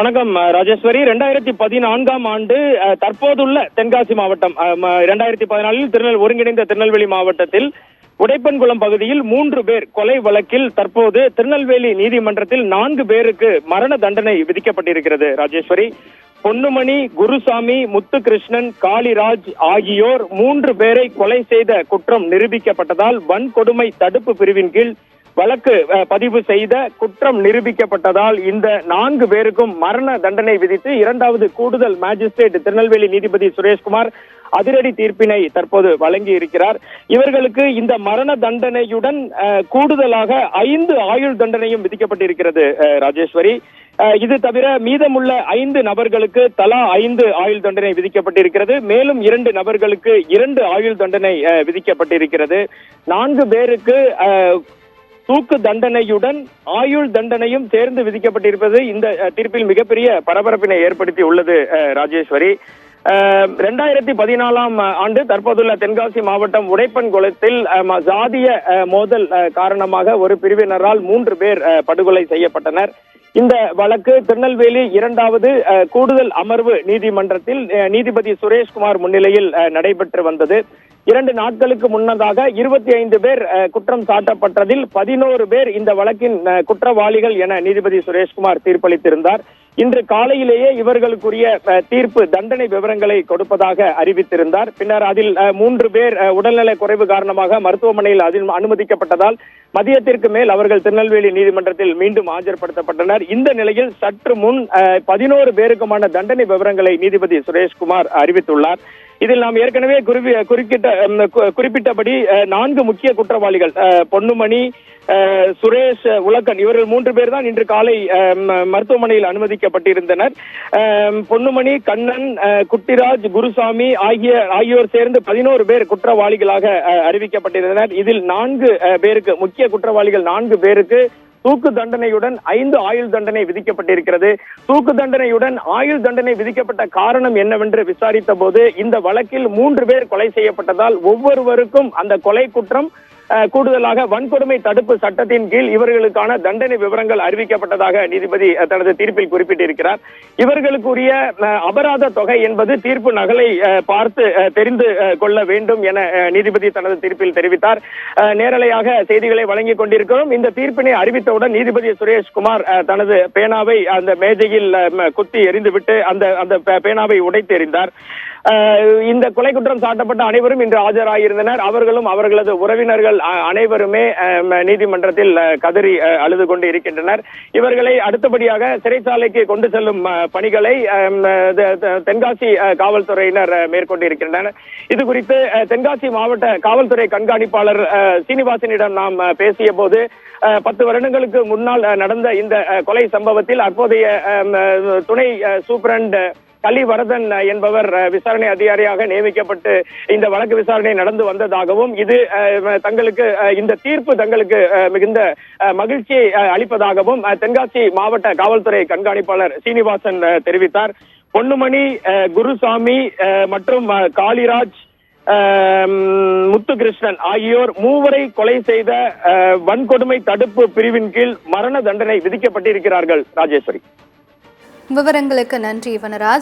வணக்கம் ராஜேஸ்வரி. 2014ஆம் ஆண்டு தற்போதுள்ள தென்காசி மாவட்டம் 2014 ஒருங்கிணைந்த திருநெல்வேலி மாவட்டத்தில் உடைப்பன்குளம் பகுதியில் 3 பேர் கொலை வழக்கில் தற்போது திருநெல்வேலி நீதிமன்றத்தில் 4 பேருக்கு மரண தண்டனை விதிக்கப்பட்டிருக்கிறது. ராஜேஸ்வரி, பொன்னுமணி, குருசாமி, முத்துகிருஷ்ணன், காளிராஜ் ஆகியோர் 3 பேரை கொலை செய்த குற்றம் நிரூபிக்கப்பட்டதால் வன்கொடுமை தடுப்பு பிரிவின் கீழ் வழக்கு பதிவு செய்த குற்றம் நிரூபிக்கப்பட்டதால் இந்த 4 பேருக்கும் மரண தண்டனை விதித்து 2வது கூடுதல் மேஜிஸ்ட்ரேட் திருநெல்வேலி நீதிபதி சுரேஷ்குமார் அதிரடி தீர்ப்பினை தற்போது வழங்கி இருக்கிறார். இவர்களுக்கு இந்த மரண தண்டனையுடன் கூடுதலாக 5 ஆயுள் தண்டனையும் விதிக்கப்பட்டிருக்கிறது. ராஜேஸ்வரி, இது தவிர மீதமுள்ள 5 நபர்களுக்கு தலா 5 ஆயுள் தண்டனை விதிக்கப்பட்டிருக்கிறது. மேலும் 2 நபர்களுக்கு 2 ஆயுள் தண்டனை விதிக்கப்பட்டிருக்கிறது. 4 பேருக்கு தூக்கு தண்டனையுடன் ஆயுள் தண்டனையும் சேர்ந்து விதிக்கப்பட்டிருப்பது இந்த தீர்ப்பில் மிகப்பெரிய பரபரப்பினை ஏற்படுத்தி உள்ளது. ராஜேஸ்வரி, 2014ஆம் ஆண்டு தற்போதுள்ள தென்காசி மாவட்டம் உடைப்பன்குளத்தில் ஜாதிய மோதல் காரணமாக ஒரு பிரிவினரால் 3 பேர் படுகொலை செய்யப்பட்டனர். இந்த வழக்கு திருநெல்வேலி 2வது கூடுதல் அமர்வு நீதிமன்றத்தில் நீதிபதி சுரேஷ்குமார் முன்னிலையில் நடைபெற்று வந்தது. 2 நாட்களுக்கு முன்னதாக 25 பேர் குற்றம் சாட்டப்பட்டதில் 11 பேர் இந்த வழக்கின் குற்றவாளிகள் என நீதிபதி சுரேஷ்குமார் தீர்ப்பளித்திருந்தார். இன்று காலையிலேயே இவர்களுக்குரிய தீர்ப்பு தண்டனை விவரங்களை கொடுப்பதாக அறிவித்திருந்தார். பின்னர் அதில் 3 பேர் உடல்நல குறைவு காரணமாக மருத்துவமனையில் அதில் அனுமதிக்கப்பட்டதால் மதியத்திற்கு மேல் அவர்கள் திருநெல்வேலி நீதிமன்றத்தில் மீண்டும் ஆஜர்படுத்தப்பட்டனர். இந்த நிலையில் சற்று முன் 11 பேருக்குமான தண்டனை விவரங்களை நீதிபதி சுரேஷ்குமார் அறிவித்துள்ளார். இதில் நாம் ஏற்கனவே குறிப்பிட்டபடி 4 முக்கிய குற்றவாளிகள் பொன்னுமணி, சுரேஷ், உலகன் இவர்கள் 3 பேர் தான் இன்று காலை மருத்துவமனையில் அனுமதிக்கப்பட்டிருந்தனர். பொன்னுமணி, கண்ணன், குட்டிராஜ், குருசாமி ஆகியோர் சேர்ந்து 11 பேர் குற்றவாளிகளாக அறிவிக்கப்பட்டிருந்தனர். இதில் 4 பேருக்கு முக்கிய குற்றவாளிகள் 4 பேருக்கு தூக்கு தண்டனையுடன் 5 ஆயுள் தண்டனை விதிக்கப்பட்டிருக்கிறது. தூக்கு தண்டனையுடன் ஆயுள் தண்டனை விதிக்கப்பட்ட காரணம் என்னவென்று விசாரித்த போது இந்த வழக்கில் 3 பேர் கொலை செய்யப்பட்டதால் ஒவ்வொருவருக்கும் அந்த கொலை குற்றம் கூடுதலாக வன்கொடுமை தடுப்பு சட்டத்தின் கீழ் இவர்களுக்கான தண்டனை விவரங்கள் அறிவிக்கப்பட்டதாக நீதிபதி தனது தீர்ப்பில் குறிப்பிட்டிருக்கிறார். இவர்களுக்குரிய அபராத தொகை என்பது தீர்ப்பு நகலை பார்த்து தெரிந்து கொள்ள வேண்டும் என நீதிபதி தனது தீர்ப்பில் தெரிவித்தார். நேரலையாக செய்திகளை வழங்கிக் கொண்டிருக்கிறோம். இந்த தீர்ப்பினை அறிவித்தவுடன் நீதிபதி சுரேஷ்குமார் தனது பேனாவை அந்த மேஜையில் குத்தி எறிந்துவிட்டு அந்த பேனாவை உடைத்து எறிந்தார். இந்த கொலை குற்றம் சாட்டப்பட்ட அனைவரும் இன்று ஆஜராகியிருந்தனர். அவர்களும் அவர்களது உறவினர்கள் அனைவருமே நீதிமன்றத்தில் கதறி அழுது கொண்டு இருக்கின்றனர். இவர்களை அடுத்தபடியாக சிறைச்சாலைக்கு கொண்டு செல்லும் பணிகளை தென்காசி காவல்துறையினர் மேற்கொண்டிருக்கின்றனர். இது குறித்து தென்காசி மாவட்ட காவல்துறை கண்காணிப்பாளர் சீனிவாசனிடம் நாம் பேசிய போது 10 வருடங்களுக்கு முன்னால் நடந்த இந்த கொலை சம்பவத்தில் அப்போதைய துணை சூப்பரண்ட் கலிவரதன் என்பவர் விசாரணை அதிகாரியாக நியமிக்கப்பட்டு இந்த வழக்கு விசாரணை நடந்து வந்ததாகவும் இது தங்களுக்கு இந்த தீர்ப்பு தங்களுக்கு மிகுந்த மகிழ்ச்சியை அளிப்பதாகவும் தென்காசி மாவட்ட காவல்துறை கண்காணிப்பாளர் சீனிவாசன் தெரிவித்தார். பொன்னுமணி, குருசாமி மற்றும் காளிராஜ், முத்துகிருஷ்ணன் ஆகியோர் 3 கொலை செய்த வன்கொடுமை தடுப்பு பிரிவின் கீழ் மரண தண்டனை விதிக்கப்பட்டிருக்கிறார்கள். ராஜேஸ்வரி, விவரங்களுக்கு நன்றி வனராஜ்.